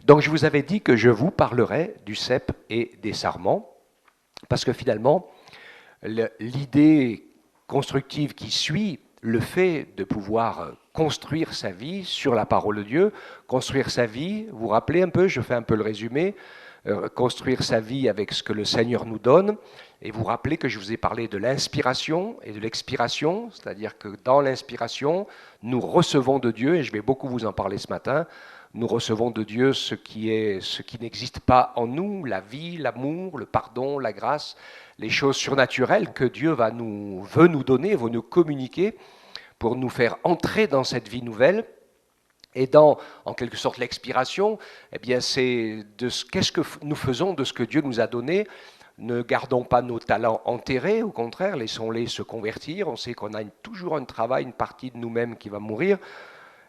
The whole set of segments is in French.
Donc je vous avais dit que je vous parlerai du cep et des sarments, parce que finalement, l'idée constructive qui suit le fait de pouvoir construire sa vie sur la parole de Dieu, construire sa vie, vous vous rappelez un peu, je fais un peu le résumé, construire sa vie avec ce que le Seigneur nous donne, et vous rappelez que je vous ai parlé de l'inspiration et de l'expiration, c'est-à-dire que dans l'inspiration, nous recevons de Dieu, et je vais beaucoup vous en parler ce matin, nous recevons de Dieu ce qui n'existe pas en nous, la vie, l'amour, le pardon, la grâce, les choses surnaturelles que Dieu veut nous donner, veut nous communiquer pour nous faire entrer dans cette vie nouvelle. Et dans, en quelque sorte, l'expiration, eh bien, c'est qu'est-ce que nous faisons de ce que Dieu nous a donné. Ne gardons pas nos talents enterrés, au contraire, laissons-les se convertir. On sait qu'on a toujours un travail, une partie de nous-mêmes qui va mourir,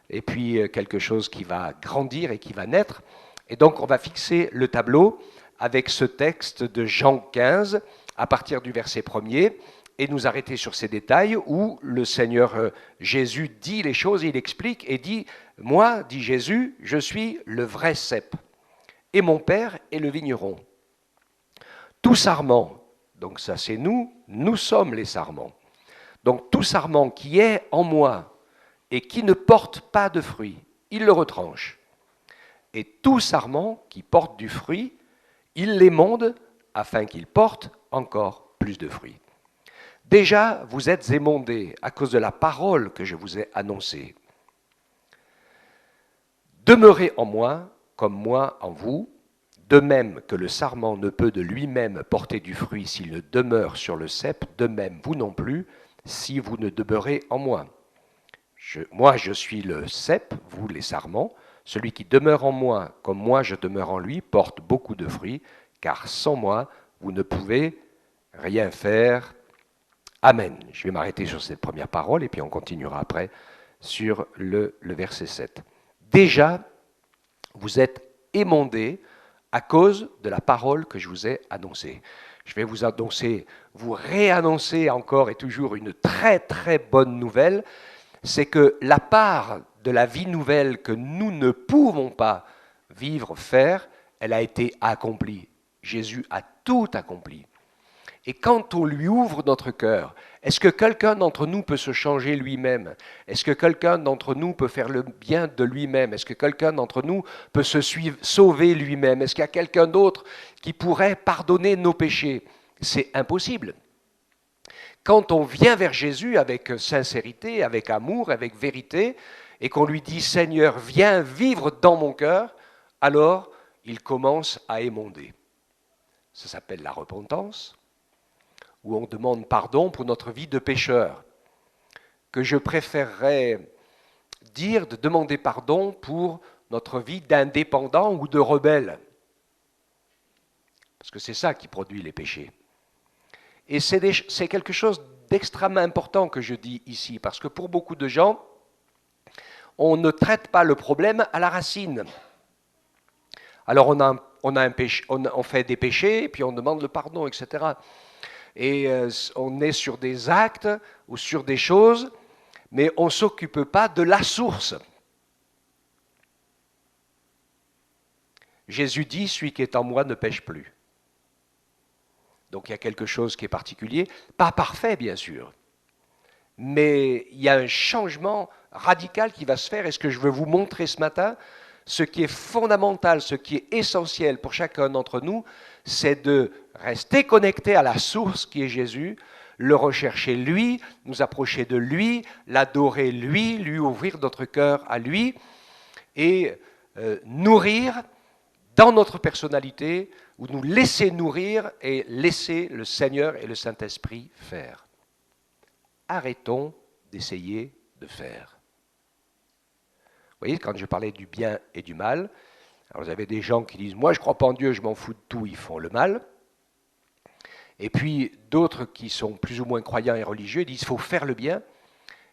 et puis quelque chose qui va grandir et qui va naître. Et donc, on va fixer le tableau avec ce texte de Jean 15, à partir du verset 1er, et nous arrêter sur ces détails où le Seigneur Jésus dit les choses, il explique et dit « Moi, dit Jésus, je suis le vrai cep, et mon Père est le vigneron. Tout sarment, donc ça c'est nous sommes les sarments. Donc tout sarment qui est en moi et qui ne porte pas de fruit, il le retranche. Et tout sarment qui porte du fruit, il l'émonde afin qu'il porte encore plus de fruits. Déjà, vous êtes émondés à cause de la parole que je vous ai annoncée. Demeurez en moi, comme moi en vous, de même que le sarment ne peut de lui-même porter du fruit s'il ne demeure sur le cep, de même vous non plus, si vous ne demeurez en moi. Moi, je suis le cep, vous les sarments. Celui qui demeure en moi, comme moi je demeure en lui, porte beaucoup de fruits, car sans moi, vous ne pouvez rien faire. Amen. Je vais m'arrêter sur cette première parole et puis on continuera après sur le verset 7. Déjà, vous êtes émondés à cause de la parole que je vous ai annoncée. Je vais vous annoncer, vous réannoncer encore et toujours une très très bonne nouvelle, c'est que la part de la vie nouvelle que nous ne pouvons pas vivre, faire, elle a été accomplie. Jésus a tout accompli. Et quand on lui ouvre notre cœur, est-ce que quelqu'un d'entre nous peut se changer lui-même? Est-ce que quelqu'un d'entre nous peut faire le bien de lui-même? Est-ce que quelqu'un d'entre nous peut se sauver lui-même? Est-ce qu'il y a quelqu'un d'autre qui pourrait pardonner nos péchés? C'est impossible. Quand on vient vers Jésus avec sincérité, avec amour, avec vérité, et qu'on lui dit « Seigneur, viens vivre dans mon cœur », alors il commence à émonder. Ça s'appelle la repentance, où on demande pardon pour notre vie de pécheur, que je préférerais dire de demander pardon pour notre vie d'indépendant ou de rebelle. Parce que c'est ça qui produit les péchés. Et c'est quelque chose d'extrêmement important que je dis ici, parce que pour beaucoup de gens, on ne traite pas le problème à la racine. Alors on fait des péchés, puis on demande le pardon, etc. Et on est sur des actes ou sur des choses, mais on ne s'occupe pas de la source. Jésus dit, celui qui est en moi ne pêche plus. Donc il y a quelque chose qui est particulier, pas parfait bien sûr, mais il y a un changement radical qui va se faire, et ce que je veux vous montrer ce matin, ce qui est fondamental, ce qui est essentiel pour chacun d'entre nous, c'est de rester connecté à la source qui est Jésus, le rechercher lui, nous approcher de lui, l'adorer lui, lui ouvrir notre cœur à lui, et nourrir dans notre personnalité, ou nous laisser nourrir et laisser le Seigneur et le Saint-Esprit faire. Arrêtons d'essayer de faire. Vous voyez, quand je parlais du bien et du mal, alors vous avez des gens qui disent « moi je ne crois pas en Dieu, je m'en fous de tout, ils font le mal ». Et puis d'autres qui sont plus ou moins croyants et religieux disent « il faut faire le bien ».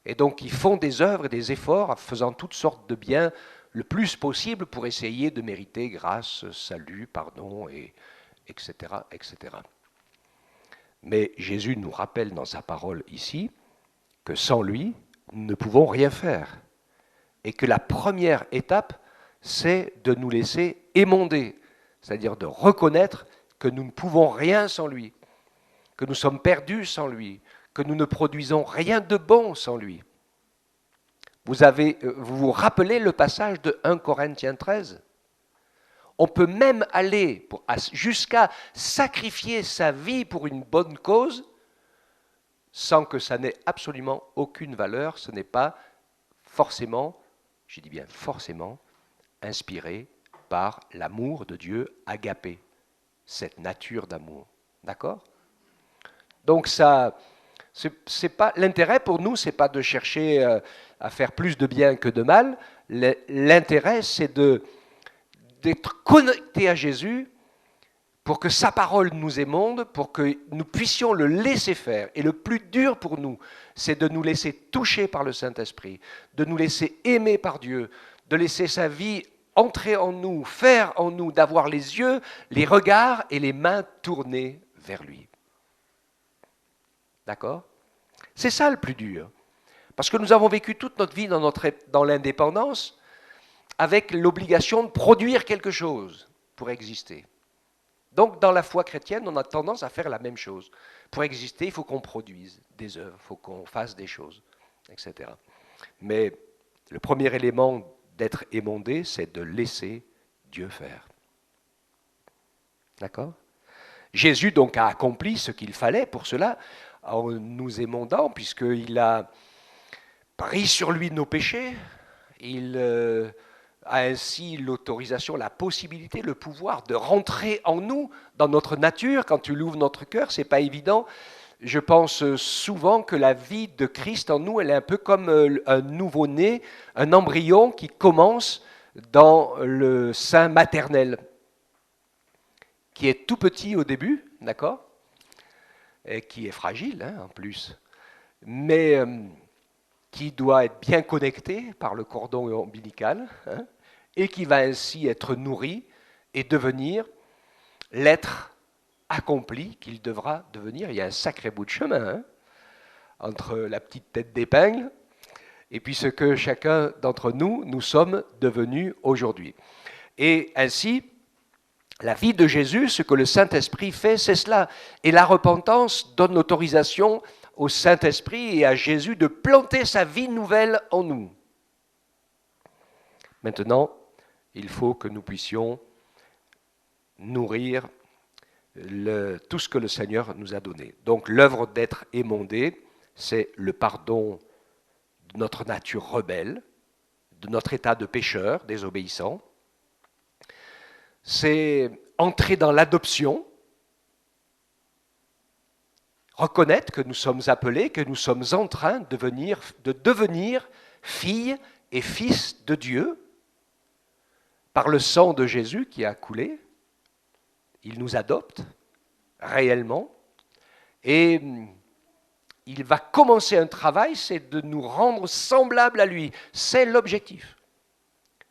Et donc ils font des œuvres et des efforts en faisant toutes sortes de biens le plus possible pour essayer de mériter grâce, salut, pardon, et etc., etc. Mais Jésus nous rappelle dans sa parole ici que sans lui, nous ne pouvons rien faire. Et que la première étape, c'est de nous laisser émonder, c'est-à-dire de reconnaître que nous ne pouvons rien sans lui, que nous sommes perdus sans lui, que nous ne produisons rien de bon sans lui. Vous vous rappelez le passage de 1 Corinthiens 13 ? On peut même aller jusqu'à sacrifier sa vie pour une bonne cause sans que ça n'ait absolument aucune valeur. Ce n'est pas forcément, je dis bien forcément, inspiré par l'amour de Dieu agapé, cette nature d'amour. D'accord ? Donc ça, c'est pas l'intérêt pour nous, c'est pas de chercher à faire plus de bien que de mal. L'intérêt, c'est d'être connecté à Jésus pour que sa parole nous émonde, pour que nous puissions le laisser faire. Et le plus dur pour nous, c'est de nous laisser toucher par le Saint-Esprit, de nous laisser aimer par Dieu, de laisser sa vie entrer en nous, faire en nous, d'avoir les yeux, les regards et les mains tournés vers lui. D'accord ? C'est ça le plus dur. Parce que nous avons vécu toute notre vie dans l'indépendance avec l'obligation de produire quelque chose pour exister. Donc, dans la foi chrétienne, on a tendance à faire la même chose. Pour exister, il faut qu'on produise des œuvres, il faut qu'on fasse des choses, etc. Mais le premier élément d'être émondé, c'est de laisser Dieu faire. D'accord ? Jésus, donc, a accompli ce qu'il fallait pour cela, en nous émondant, puisqu'il a pris sur lui nos péchés, il a ainsi l'autorisation, la possibilité, le pouvoir de rentrer en nous, dans notre nature. Quand tu l'ouvres notre cœur, c'est pas évident. Je pense souvent que la vie de Christ en nous, elle est un peu comme un nouveau-né, un embryon qui commence dans le sein maternel, qui est tout petit au début, d'accord ? Et qui est fragile, hein, en plus, mais qui doit être bien connecté par le cordon ombilical, hein, et qui va ainsi être nourri et devenir l'être accompli qu'il devra devenir. Il y a un sacré bout de chemin hein, entre la petite tête d'épingle et puis ce que chacun d'entre nous, nous sommes devenus aujourd'hui. Et ainsi, la vie de Jésus, ce que le Saint-Esprit fait, c'est cela. Et la repentance donne l'autorisation au Saint-Esprit et à Jésus de planter sa vie nouvelle en nous. Maintenant, il faut que nous puissions nourrir tout ce que le Seigneur nous a donné. Donc l'œuvre d'être émondé, c'est le pardon de notre nature rebelle, de notre état de pécheur, désobéissant. C'est entrer dans l'adoption, reconnaître que nous sommes appelés, que nous sommes en train de devenir filles et fils de Dieu par le sang de Jésus qui a coulé. Il nous adopte réellement et il va commencer un travail, c'est de nous rendre semblables à lui. C'est l'objectif.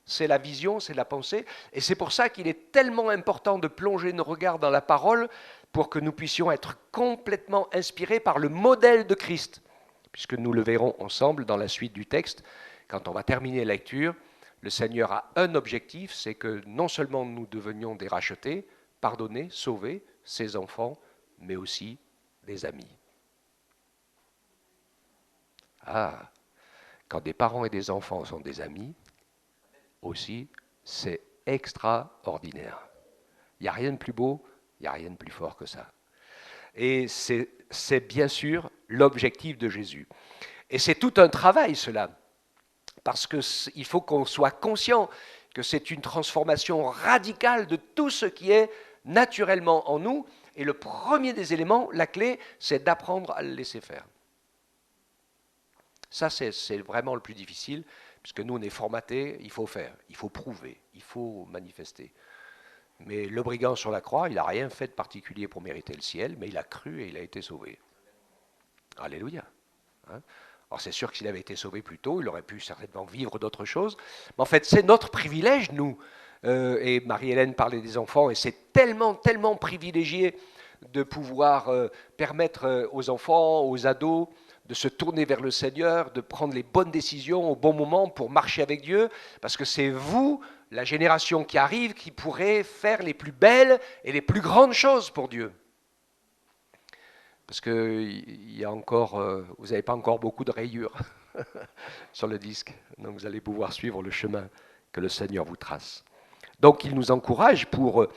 C'est la vision, c'est la pensée. Et c'est pour ça qu'il est tellement important de plonger nos regards dans la parole pour que nous puissions être complètement inspirés par le modèle de Christ. Puisque nous le verrons ensemble dans la suite du texte. Quand on va terminer la lecture, le Seigneur a un objectif, c'est que non seulement nous devenions des rachetés, pardonnés, sauvés, ses enfants, mais aussi des amis. Ah, quand des parents et des enfants sont des amis, aussi, c'est extraordinaire. Il n'y a rien de plus beau, il n'y a rien de plus fort que ça. Et c'est bien sûr l'objectif de Jésus. Et c'est tout un travail, cela, parce qu'il faut qu'on soit conscient que c'est une transformation radicale de tout ce qui est naturellement en nous. Et le premier des éléments, la clé, c'est d'apprendre à le laisser faire. Ça, c'est vraiment le plus difficile, puisque nous, on est formatés, il faut faire, il faut prouver, il faut manifester. Mais le brigand sur la croix, il n'a rien fait de particulier pour mériter le ciel, mais il a cru et il a été sauvé. Alléluia. Hein? Alors c'est sûr que s'il avait été sauvé plus tôt, il aurait pu certainement vivre d'autres choses. Mais en fait, c'est notre privilège, nous. Et Marie-Hélène parlait des enfants, et c'est tellement, tellement privilégié de pouvoir permettre aux enfants, aux ados, de se tourner vers le Seigneur, de prendre les bonnes décisions au bon moment pour marcher avec Dieu, parce que c'est vous, la génération qui arrive, qui pourrez faire les plus belles et les plus grandes choses pour Dieu. Parce que vous n'avez pas encore beaucoup de rayures sur le disque, donc vous allez pouvoir suivre le chemin que le Seigneur vous trace. Donc il nous encourage pour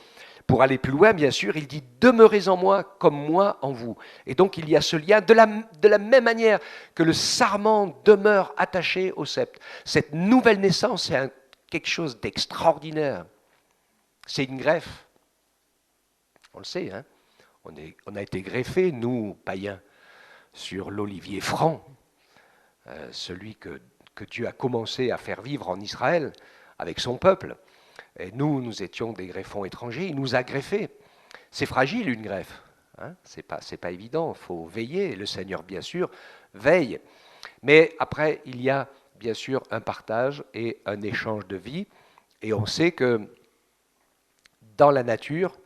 aller plus loin, bien sûr, il dit « Demeurez en moi comme moi en vous ». Et donc il y a ce lien de la même manière que le sarment demeure attaché au sceptre. Cette nouvelle naissance, c'est quelque chose d'extraordinaire. C'est une greffe. On le sait, hein. On a été greffés, nous, païens, sur l'olivier franc, celui que Dieu a commencé à faire vivre en Israël avec son peuple. Et nous étions des greffons étrangers, il nous a greffés. C'est fragile une greffe, hein, c'est pas évident, il faut veiller, le Seigneur bien sûr veille. Mais après il y a bien sûr un partage et un échange de vie, et on sait que dans la nature,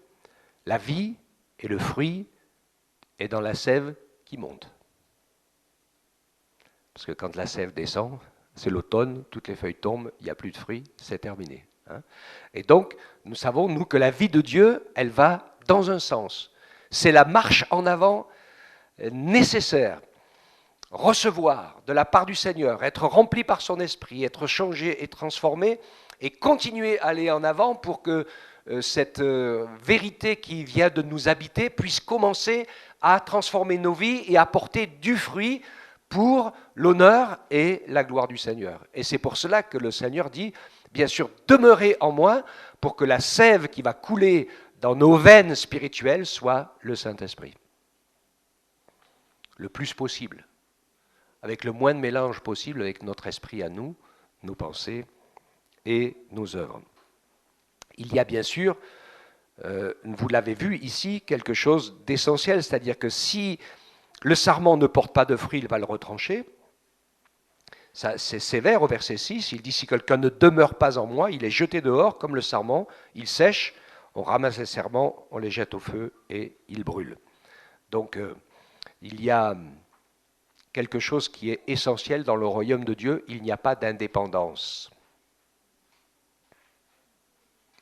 la vie et le fruit est dans la sève qui monte. Parce que quand la sève descend, c'est l'automne, toutes les feuilles tombent, il n'y a plus de fruits, c'est terminé. Et donc, nous savons, nous, que la vie de Dieu, elle va dans un sens. C'est la marche en avant nécessaire. Recevoir de la part du Seigneur, être rempli par son esprit, être changé et transformé, et continuer à aller en avant pour que cette vérité qui vient de nous habiter puisse commencer à transformer nos vies et apporter du fruit pour l'honneur et la gloire du Seigneur. Et c'est pour cela que le Seigneur dit, bien sûr, demeurez en moi pour que la sève qui va couler dans nos veines spirituelles soit le Saint-Esprit. Le plus possible, avec le moins de mélange possible avec notre esprit à nous, nos pensées et nos œuvres. Il y a bien sûr, vous l'avez vu ici, quelque chose d'essentiel, c'est-à-dire que si le sarment ne porte pas de fruit, il va le retrancher. C'est sévère au verset 6, il dit « Si quelqu'un ne demeure pas en moi, il est jeté dehors comme le sarment, il sèche, on ramasse les sarments, on les jette au feu et ils brûlent. » Donc il y a quelque chose qui est essentiel dans le royaume de Dieu, il n'y a pas d'indépendance.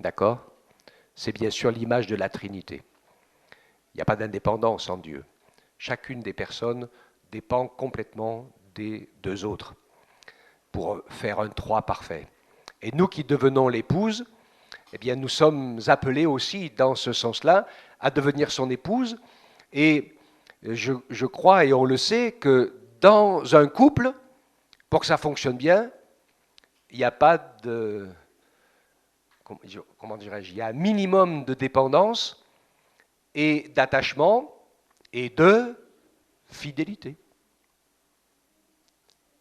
D'accord ? C'est bien sûr l'image de la Trinité. Il n'y a pas d'indépendance en Dieu. Chacune des personnes dépend complètement des deux autres pour faire un trois parfait. Et nous qui devenons l'épouse, eh bien nous sommes appelés aussi dans ce sens-là à devenir son épouse. Et je crois, et on le sait, que dans un couple, pour que ça fonctionne bien, il n'y a pas de... Comment dirais-je ? Il y a un minimum de dépendance et d'attachement et de fidélité.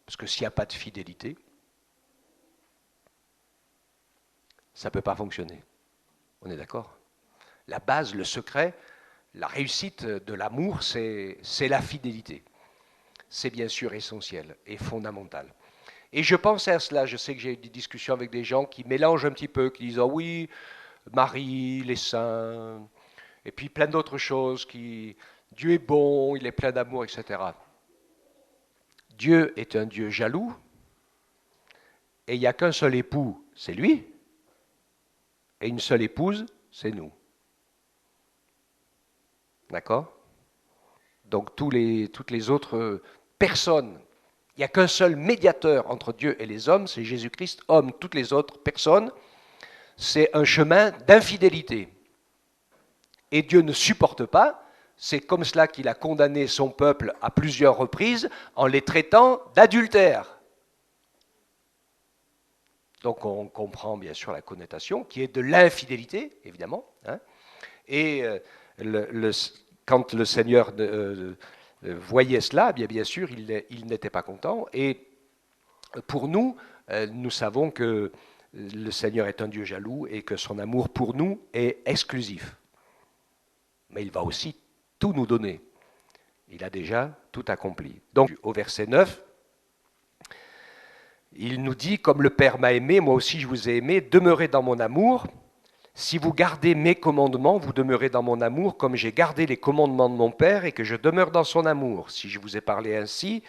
Parce que s'il n'y a pas de fidélité, ça ne peut pas fonctionner. On est d'accord ? La base, le secret, la réussite de l'amour, c'est la fidélité. C'est bien sûr essentiel et fondamental. Et je pense à cela, je sais que j'ai eu des discussions avec des gens qui mélangent un petit peu, qui disent « Ah oui, Marie, les saints, et puis plein d'autres choses, Dieu est bon, il est plein d'amour, etc. » Dieu est un Dieu jaloux, et il n'y a qu'un seul époux, c'est lui, et une seule épouse, c'est nous. D'accord ? Donc toutes les autres personnes, il n'y a qu'un seul médiateur entre Dieu et les hommes, c'est Jésus-Christ, homme. Toutes les autres personnes, c'est un chemin d'infidélité. Et Dieu ne supporte pas, c'est comme cela qu'il a condamné son peuple à plusieurs reprises en les traitant d'adultères. Donc on comprend bien sûr la connotation qui est de l'infidélité, évidemment. Hein. Et quand le Seigneur voyait cela, bien sûr, il n'était pas content. Et pour nous, nous savons que le Seigneur est un Dieu jaloux et que son amour pour nous est exclusif. Mais il va aussi tout nous donner. Il a déjà tout accompli. Donc, au verset 9, il nous dit « Comme le Père m'a aimé, moi aussi je vous ai aimé, demeurez dans mon amour. Si vous gardez mes commandements, vous demeurez dans mon amour, comme j'ai gardé les commandements de mon Père et que je demeure dans son amour. Si je vous ai parlé ainsi,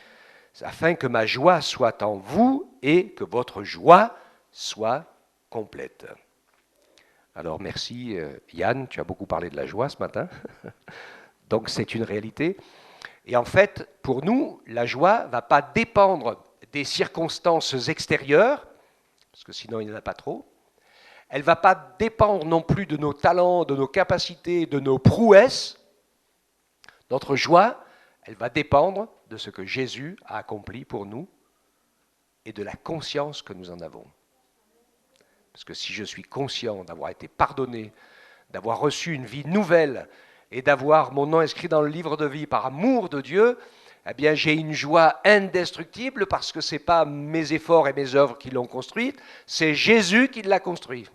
c'est afin que ma joie soit en vous et que votre joie soit complète. Alors merci Yann, tu as beaucoup parlé de la joie ce matin. Donc c'est une réalité. Et en fait, pour nous, la joie ne va pas dépendre des circonstances extérieures, parce que sinon il n'y en a pas trop. Elle ne va pas dépendre non plus de nos talents, de nos capacités, de nos prouesses. Notre joie, elle va dépendre de ce que Jésus a accompli pour nous et de la conscience que nous en avons. Parce que si je suis conscient d'avoir été pardonné, d'avoir reçu une vie nouvelle et d'avoir mon nom inscrit dans le livre de vie par amour de Dieu, eh bien j'ai une joie indestructible parce que ce n'est pas mes efforts et mes œuvres qui l'ont construite, c'est Jésus qui l'a construit.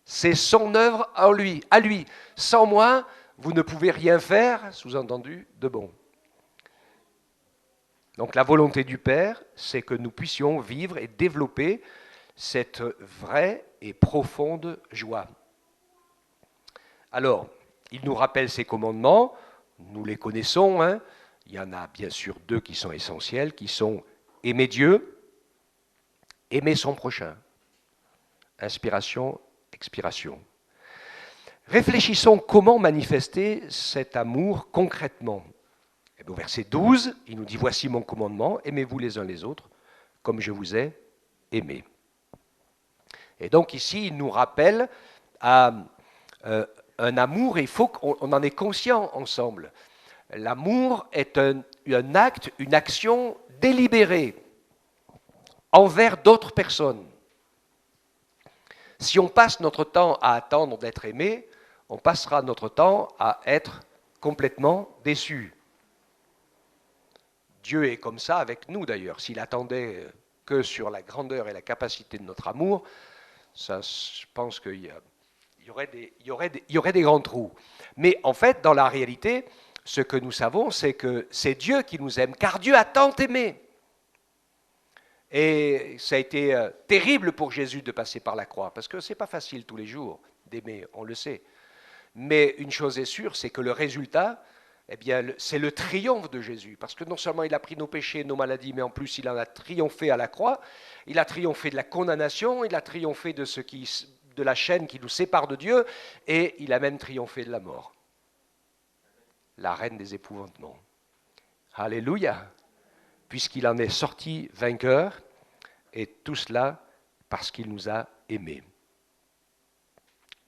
C'est son œuvre en lui, à lui. Sans moi, vous ne pouvez rien faire, sous-entendu, de bon. Donc la volonté du Père, c'est que nous puissions vivre et développer cette vraie et profonde joie. Alors, il nous rappelle ses commandements, nous les connaissons, hein. Il y en a bien sûr deux qui sont essentiels, qui sont aimer Dieu, aimer son prochain. Inspiration, expiration. Réfléchissons comment manifester cet amour concrètement. Et au verset 12, il nous dit « Voici mon commandement, aimez-vous les uns les autres, comme je vous ai aimés. » Et donc ici, il nous rappelle à un amour, et il faut qu'on en ait conscient ensemble. L'amour est un acte, une action délibérée envers d'autres personnes. Si on passe notre temps à attendre d'être aimé, on passera notre temps à être complètement déçu. Dieu est comme ça avec nous d'ailleurs. S'il attendait que sur la grandeur et la capacité de notre amour, ça, je pense qu'il y aurait des grands trous. Mais en fait, dans la réalité, ce que nous savons, c'est que c'est Dieu qui nous aime, car Dieu a tant aimé. Et ça a été terrible pour Jésus de passer par la croix, parce que ce n'est pas facile tous les jours d'aimer, on le sait. Mais une chose est sûre, c'est que le résultat, eh bien, c'est le triomphe de Jésus, parce que non seulement il a pris nos péchés, nos maladies, mais en plus il en a triomphé à la croix, il a triomphé de la condamnation, il a triomphé de la chaîne qui nous sépare de Dieu, et il a même triomphé de la mort. La reine des épouvantements. Alléluia! Puisqu'il en est sorti vainqueur, et tout cela parce qu'il nous a aimés.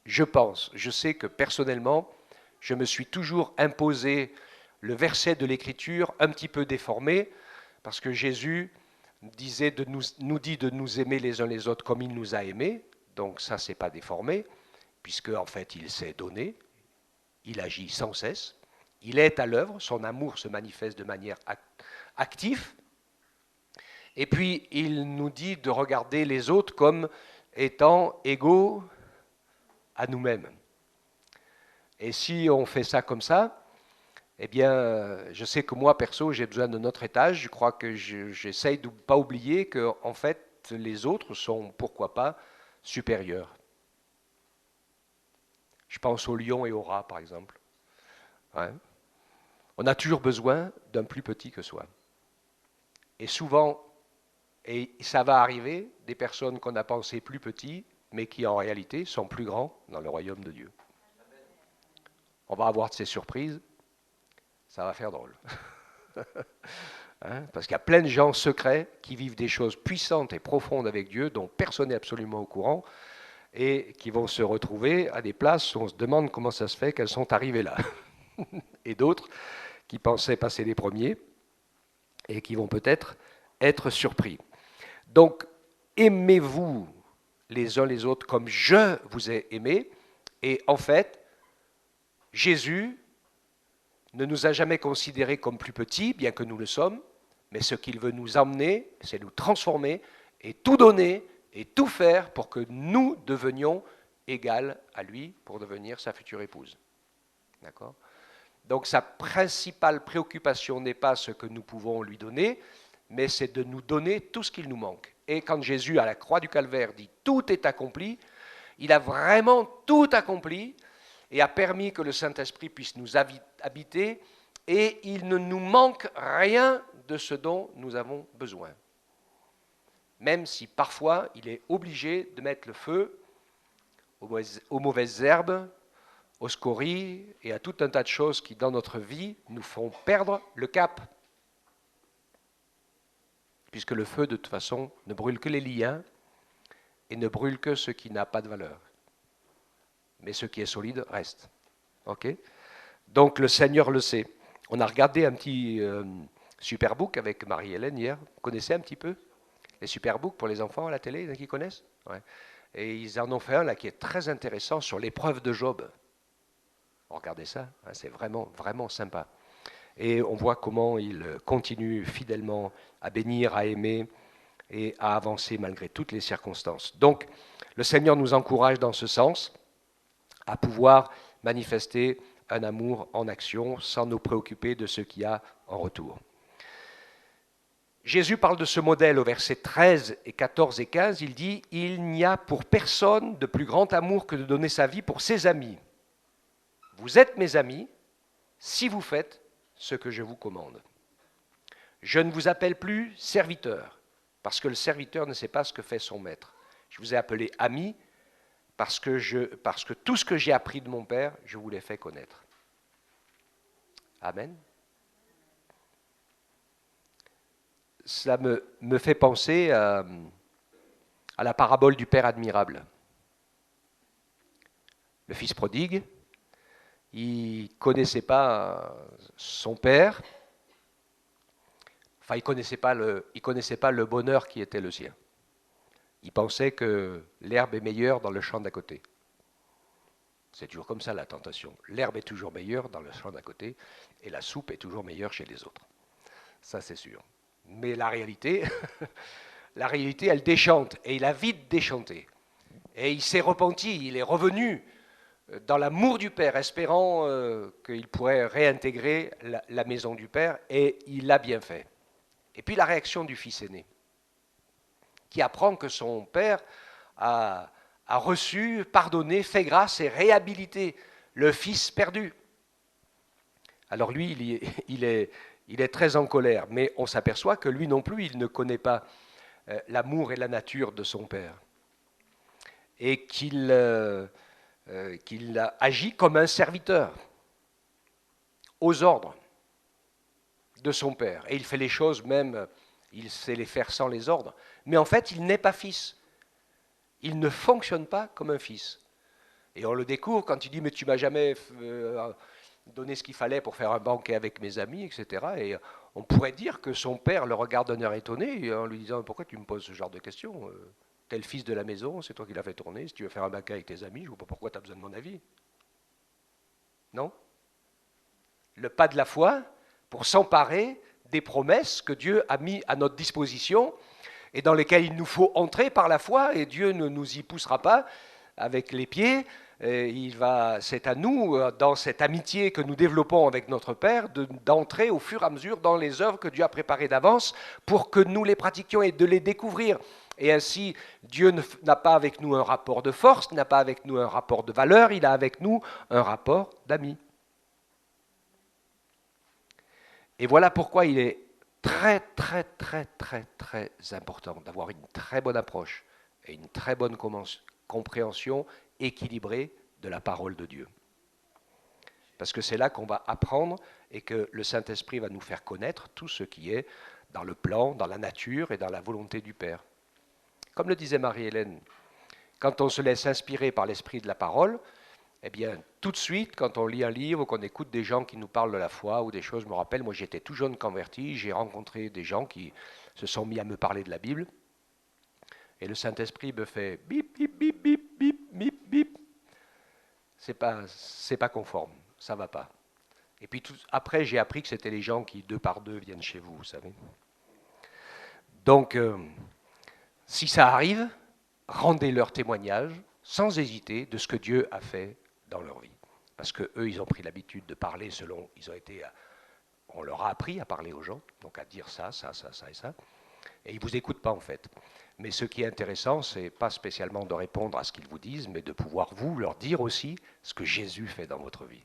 Je sais que personnellement, je me suis toujours imposé le verset de l'Écriture un petit peu déformé, parce que Jésus nous dit de nous aimer les uns les autres comme il nous a aimés, donc ça c'est pas déformé, puisque en fait il s'est donné, il agit sans cesse, il est à l'œuvre, son amour se manifeste de manière active, et puis il nous dit de regarder les autres comme étant égaux à nous-mêmes. Et si on fait ça comme ça, eh bien, je sais que moi, perso, j'ai besoin de notre étage. Je crois que j'essaye de ne pas oublier que, en fait, les autres sont, pourquoi pas, supérieurs. Je pense aux lions et aux rats, par exemple. Ouais. On a toujours besoin d'un plus petit que soi. Et souvent, et ça va arriver, des personnes qu'on a pensées plus petits, mais qui en réalité sont plus grands dans le royaume de Dieu. On va avoir de ces surprises, ça va faire drôle. Hein, parce qu'il y a plein de gens secrets qui vivent des choses puissantes et profondes avec Dieu, dont personne n'est absolument au courant, et qui vont se retrouver à des places où on se demande comment ça se fait qu'elles sont arrivées là. Et d'autres qui pensaient passer les premiers, et qui vont peut-être être surpris. Donc, aimez-vous les uns les autres comme je vous ai aimés, et en fait, Jésus ne nous a jamais considérés comme plus petits, bien que nous le sommes, mais ce qu'il veut nous emmener, c'est nous transformer et tout donner et tout faire pour que nous devenions égales à lui, pour devenir sa future épouse. D'accord ? Donc sa principale préoccupation n'est pas ce que nous pouvons lui donner, mais c'est de nous donner tout ce qu'il nous manque. Et quand Jésus, à la croix du Calvaire, dit « tout est accompli », Il a vraiment tout accompli et a permis que le Saint-Esprit puisse nous habiter, et il ne nous manque rien de ce dont nous avons besoin. Même si parfois il est obligé de mettre le feu aux mauvaises herbes, aux scories et à tout un tas de choses qui, dans notre vie, nous font perdre le cap. Puisque le feu, de toute façon, ne brûle que les liens et ne brûle que ce qui n'a pas de valeur. Mais ce qui est solide reste. Okay? Donc le Seigneur le sait. On a regardé un petit Superbook avec Marie-Hélène hier. Vous connaissez un petit peu les Superbooks pour les enfants à la télé, il y en a qui connaissent? Ouais. Et ils en ont fait un là qui est très intéressant sur l'épreuve de Job. Regardez ça, hein, c'est vraiment, vraiment sympa. Et on voit comment il continue fidèlement à bénir, à aimer et à avancer malgré toutes les circonstances. Donc, le Seigneur nous encourage dans ce sens à pouvoir manifester un amour en action sans nous préoccuper de ce qu'il y a en retour. Jésus parle de ce modèle au verset 13 et 14 et 15. Il dit « Il n'y a pour personne de plus grand amour que de donner sa vie pour ses amis. Vous êtes mes amis si vous faites ce que je vous commande. Je ne vous appelle plus serviteur, parce que le serviteur ne sait pas ce que fait son maître. Je vous ai appelé ami, parce que tout ce que j'ai appris de mon Père, je vous l'ai fait connaître. » Amen. Cela me fait penser à la parabole du Père admirable. Le fils prodigue, il ne connaissait pas son père, enfin il ne connaissait pas le bonheur qui était le sien. Il pensait que l'herbe est meilleure dans le champ d'à côté. C'est toujours comme ça la tentation. L'herbe est toujours meilleure dans le champ d'à côté et la soupe est toujours meilleure chez les autres. Ça c'est sûr. Mais la réalité, elle déchante, et il a vite déchanté. Et il s'est repenti, il est revenu dans l'amour du Père, espérant qu'il pourrait réintégrer la maison du Père, et il l'a bien fait. Et puis la réaction du fils aîné, qui apprend que son Père a reçu, pardonné, fait grâce et réhabilité le fils perdu. Alors lui, il est très en colère, mais on s'aperçoit que lui non plus, il ne connaît pas l'amour et la nature de son Père. Et qu'il agit comme un serviteur, aux ordres de son Père. Et il fait les choses même, il sait les faire sans les ordres. Mais en fait, il n'est pas fils. Il ne fonctionne pas comme un fils. Et on le découvre quand il dit « mais tu m'as jamais donné ce qu'il fallait pour faire un banquet avec mes amis, etc. » Et on pourrait dire que son père le regarde d'un air étonné en lui disant « pourquoi tu me poses ce genre de questions ? T'es le fils de la maison, c'est toi qui l'as fait tourner. Si tu veux faire un banquet avec tes amis, je ne vois pas pourquoi tu as besoin de mon avis. » Non ? Le pas de la foi pour s'emparer des promesses que Dieu a mis à notre disposition et dans lesquelles il nous faut entrer par la foi, et Dieu ne nous y poussera pas avec les pieds. C'est à nous, dans cette amitié que nous développons avec notre Père, d'entrer au fur et à mesure dans les œuvres que Dieu a préparées d'avance pour que nous les pratiquions et de les découvrir. Et ainsi, Dieu n'a pas avec nous un rapport de force, n'a pas avec nous un rapport de valeur, il a avec nous un rapport d'amis. Et voilà pourquoi il est très, très, très, très, très important d'avoir une très bonne approche et une très bonne compréhension équilibrée de la parole de Dieu. Parce que c'est là qu'on va apprendre et que le Saint-Esprit va nous faire connaître tout ce qui est dans le plan, dans la nature et dans la volonté du Père. Comme le disait Marie-Hélène, quand on se laisse inspirer par l'Esprit de la parole, eh bien, tout de suite, quand on lit un livre ou qu'on écoute des gens qui nous parlent de la foi ou des choses, je me rappelle, moi j'étais tout jeune converti, j'ai rencontré des gens qui se sont mis à me parler de la Bible, et le Saint-Esprit me fait bip, bip, bip, bip, bip, bip, bip. C'est pas conforme, ça va pas. Et puis après, j'ai appris que c'était les gens qui, 2 par 2, viennent chez vous, vous savez. Donc, si ça arrive, rendez leur témoignage sans hésiter de ce que Dieu a fait dans leur vie. Parce qu'eux, ils ont pris l'habitude de parler selon... on leur a appris à parler aux gens, donc à dire ça, ça, ça, ça et ça. Et ils ne vous écoutent pas en fait. Mais ce qui est intéressant, ce n'est pas spécialement de répondre à ce qu'ils vous disent, mais de pouvoir vous leur dire aussi ce que Jésus fait dans votre vie.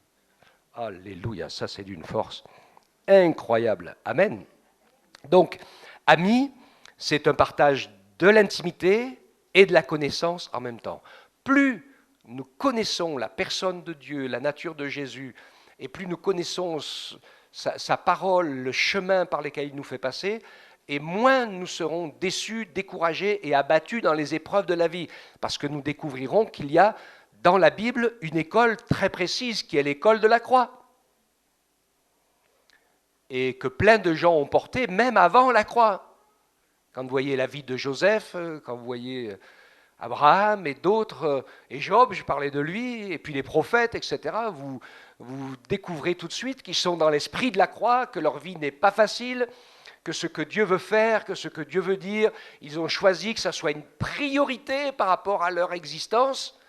Alléluia, ça c'est d'une force incroyable. Amen. Donc, amis, c'est un partage de l'intimité et de la connaissance en même temps. Plus nous connaissons la personne de Dieu, la nature de Jésus, et plus nous connaissons sa parole, le chemin par lequel il nous fait passer, et moins nous serons déçus, découragés et abattus dans les épreuves de la vie, parce que nous découvrirons qu'il y a dans la Bible une école très précise qui est l'école de la croix, et que plein de gens ont porté même avant la croix. Quand vous voyez la vie de Joseph, quand vous voyez Abraham et d'autres, et Job, je parlais de lui, et puis les prophètes, etc., vous découvrez tout de suite qu'ils sont dans l'esprit de la croix, que leur vie n'est pas facile, que ce que Dieu veut faire, que ce que Dieu veut dire, ils ont choisi que ça soit une priorité par rapport à leur existence.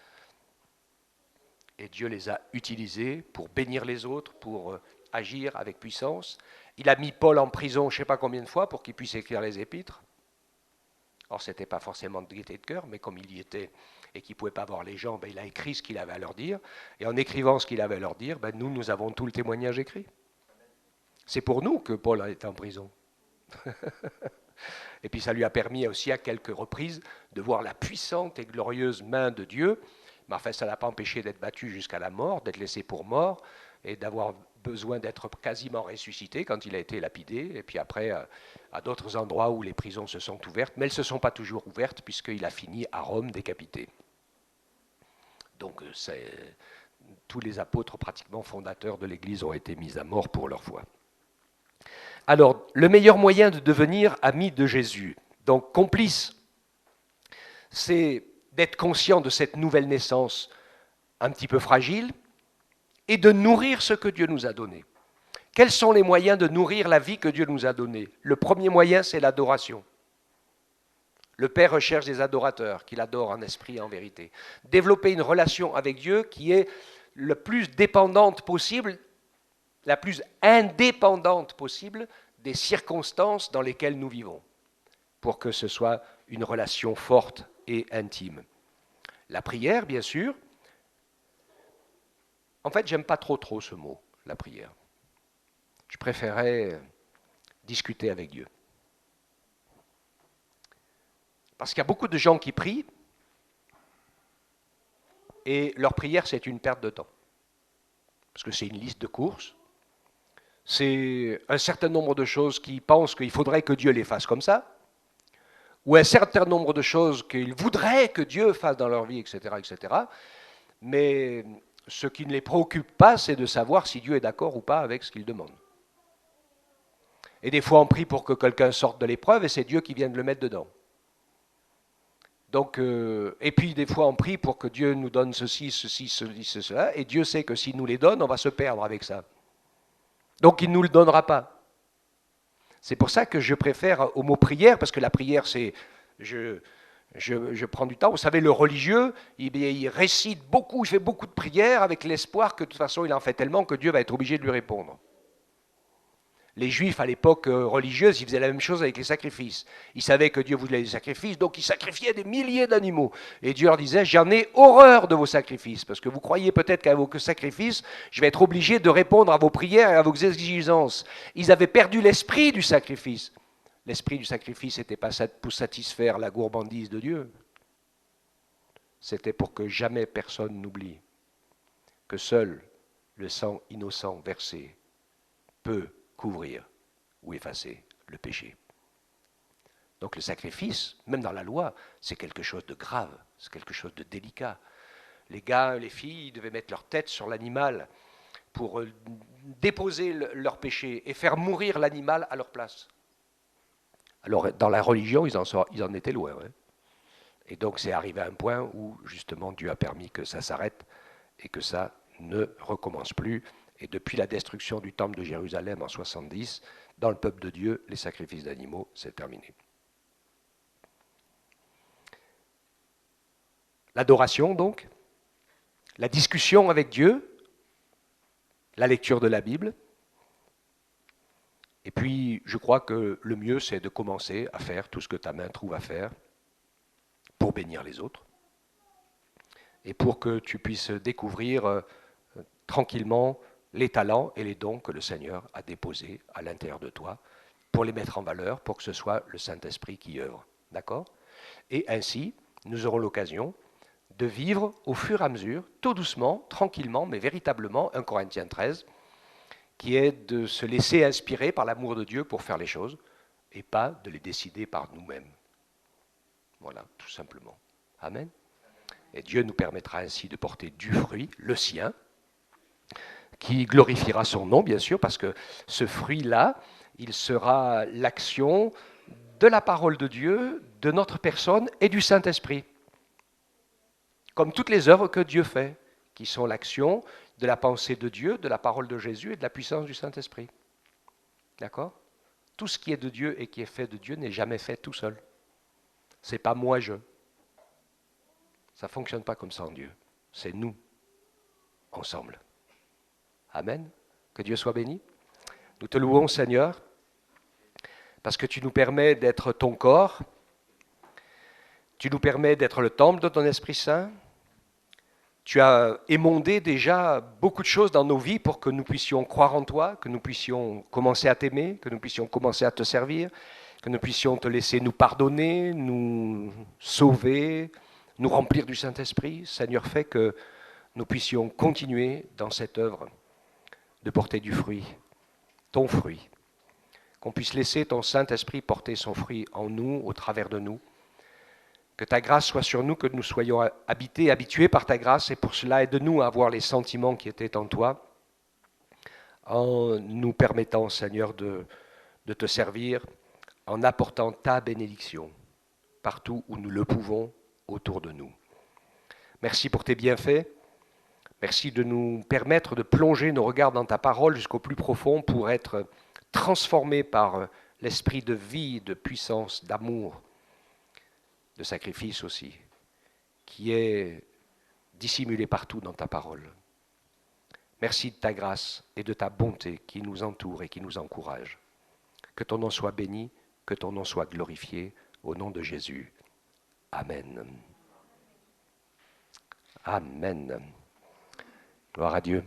Et Dieu les a utilisés pour bénir les autres, pour agir avec puissance. Il a mis Paul en prison je ne sais pas combien de fois pour qu'il puisse écrire les épîtres. Or, ce n'était pas forcément de gaieté de cœur, mais comme il y était et qu'il ne pouvait pas voir les gens, il a écrit ce qu'il avait à leur dire. Et en écrivant ce qu'il avait à leur dire, nous avons tout le témoignage écrit. C'est pour nous que Paul a été en prison. Et puis ça lui a permis aussi à quelques reprises de voir la puissante et glorieuse main de Dieu. Mais enfin, ça ne l'a pas empêché d'être battu jusqu'à la mort, d'être laissé pour mort, et d'avoir besoin d'être quasiment ressuscité quand il a été lapidé, et puis après à d'autres endroits où les prisons se sont ouvertes, mais elles ne se sont pas toujours ouvertes puisqu'il a fini à Rome décapité. Donc tous les apôtres pratiquement fondateurs de l'Église ont été mis à mort pour leur foi. Alors, le meilleur moyen de devenir ami de Jésus, donc complice, c'est d'être conscient de cette nouvelle naissance un petit peu fragile, et de nourrir ce que Dieu nous a donné. Quels sont les moyens de nourrir la vie que Dieu nous a donnée? Le premier moyen, c'est l'adoration. Le Père recherche des adorateurs, qu'il adore en esprit et en vérité. Développer une relation avec Dieu qui est le plus dépendante possible, la plus indépendante possible des circonstances dans lesquelles nous vivons, pour que ce soit une relation forte et intime. La prière, bien sûr. En fait, j'aime pas trop ce mot, la prière. Je préférais discuter avec Dieu. Parce qu'il y a beaucoup de gens qui prient, et leur prière, c'est une perte de temps. Parce que c'est une liste de courses, c'est un certain nombre de choses qu'ils pensent qu'il faudrait que Dieu les fasse comme ça, ou un certain nombre de choses qu'ils voudraient que Dieu fasse dans leur vie, etc., etc. Mais ce qui ne les préoccupe pas, c'est de savoir si Dieu est d'accord ou pas avec ce qu'ils demandent. Et des fois, on prie pour que quelqu'un sorte de l'épreuve, et c'est Dieu qui vient de le mettre dedans. Donc, et puis des fois, on prie pour que Dieu nous donne ceci, cela, et Dieu sait que s'il nous les donne, on va se perdre avec ça. Donc, il ne nous le donnera pas. C'est pour ça que je préfère au mot prière, parce que la prière, c'est... Je prends du temps. Vous savez, le religieux, il récite beaucoup, il fait beaucoup de prières avec l'espoir que de toute façon, il en fait tellement que Dieu va être obligé de lui répondre. Les Juifs, à l'époque religieuse, ils faisaient la même chose avec les sacrifices. Ils savaient que Dieu voulait des sacrifices, donc ils sacrifiaient des milliers d'animaux. Et Dieu leur disait, j'en ai horreur de vos sacrifices, parce que vous croyez peut-être qu'à vos sacrifices, je vais être obligé de répondre à vos prières et à vos exigences. Ils avaient perdu l'esprit du sacrifice. L'esprit du sacrifice n'était pas pour satisfaire la gourmandise de Dieu. C'était pour que jamais personne n'oublie que seul le sang innocent versé peut couvrir ou effacer le péché. Donc le sacrifice, même dans la loi, c'est quelque chose de grave, c'est quelque chose de délicat. Les gars, les filles devaient mettre leur tête sur l'animal pour déposer leur péché et faire mourir l'animal à leur place. Alors, dans la religion, ils en étaient loin. Hein. Et donc, c'est arrivé à un point où, justement, Dieu a permis que ça s'arrête et que ça ne recommence plus. Et depuis la destruction du temple de Jérusalem en 70, dans le peuple de Dieu, les sacrifices d'animaux, c'est terminé. L'adoration, donc, la discussion avec Dieu, la lecture de la Bible, Et puis, je crois que le mieux, c'est de commencer à faire tout ce que ta main trouve à faire pour bénir les autres et pour que tu puisses découvrir tranquillement les talents et les dons que le Seigneur a déposés à l'intérieur de toi pour les mettre en valeur, pour que ce soit le Saint-Esprit qui œuvre. D'accord? Et ainsi, nous aurons l'occasion de vivre au fur et à mesure, tout doucement, tranquillement, mais véritablement, 1 Corinthiens 13, qui est de se laisser inspirer par l'amour de Dieu pour faire les choses, et pas de les décider par nous-mêmes. Voilà, tout simplement. Amen. Et Dieu nous permettra ainsi de porter du fruit, le sien, qui glorifiera son nom, bien sûr, parce que ce fruit-là, il sera l'action de la parole de Dieu, de notre personne et du Saint-Esprit. Comme toutes les œuvres que Dieu fait, qui sont l'action de la pensée de Dieu, de la parole de Jésus et de la puissance du Saint-Esprit. D'accord? Tout ce qui est de Dieu et qui est fait de Dieu n'est jamais fait tout seul. C'est pas moi-je. Ça ne fonctionne pas comme ça en Dieu. C'est nous, ensemble. Amen. Que Dieu soit béni. Nous te louons, Seigneur, parce que tu nous permets d'être ton corps, tu nous permets d'être le temple de ton Esprit Saint. Tu as émondé déjà beaucoup de choses dans nos vies pour que nous puissions croire en toi, que nous puissions commencer à t'aimer, que nous puissions commencer à te servir, que nous puissions te laisser nous pardonner, nous sauver, nous remplir du Saint-Esprit. Seigneur, fais que nous puissions continuer dans cette œuvre de porter du fruit, ton fruit, qu'on puisse laisser ton Saint-Esprit porter son fruit en nous, au travers de nous. Que ta grâce soit sur nous, que nous soyons habités, habitués par ta grâce, et pour cela, aide-nous à avoir les sentiments qui étaient en toi, en nous permettant, Seigneur, de te servir, en apportant ta bénédiction partout où nous le pouvons autour de nous. Merci pour tes bienfaits. Merci de nous permettre de plonger nos regards dans ta parole jusqu'au plus profond pour être transformés par l'esprit de vie, de puissance, d'amour, de sacrifice aussi, qui est dissimulé partout dans ta parole. Merci de ta grâce et de ta bonté qui nous entoure et qui nous encourage. Que ton nom soit béni, que ton nom soit glorifié, au nom de Jésus. Amen. Amen. Gloire à Dieu.